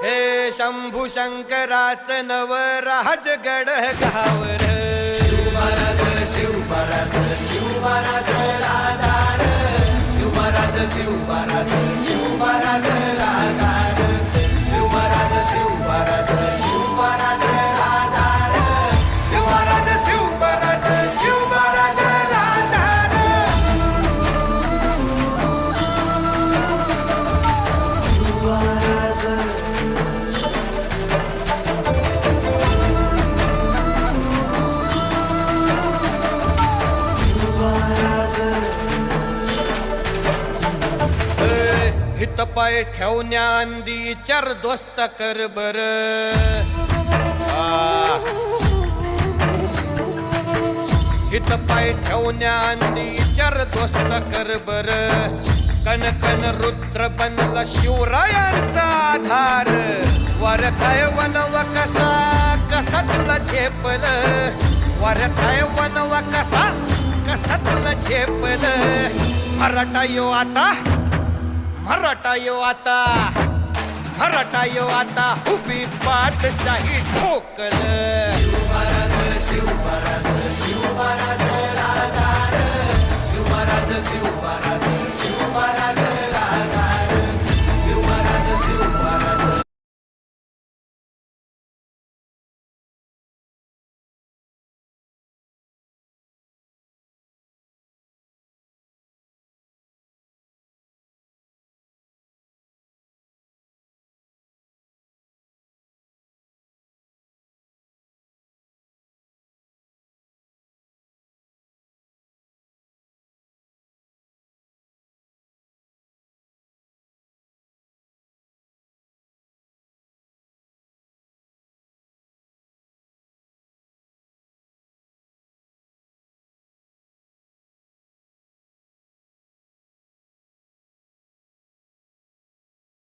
हे शंभू शंकराच नवराज गड गावर शिवमहाराज शिवमहाराज शिवमहाराज राजार शिवमहाराज शिवमहाराज शिवमहाराज राजार शिवमहाराज शिवमहाराज शिवमहाराज राजार शिवमहाराज शिवमहाराज शिवमहाराज राजार शिवमहाराज हित पाय ठेवण्या अंदी चार दोस्त कर बर हित पाय ठेवण्या अंदी चार दोस्त कर बर कन कन रुद्र बनला शिवरायांचा आधार वरथाय वनव कसा कसा तुला झेपल वरथाय वनव कसा कसा तुला झेपल मराठा यो आता मराठा यो आता मराठा यो आता उभी पाठशाही ठोकल शिवमहाराज शिवमहाराज शिवमहाराज राजार शिवमहाराज शिवमहाराज शिवमहाराज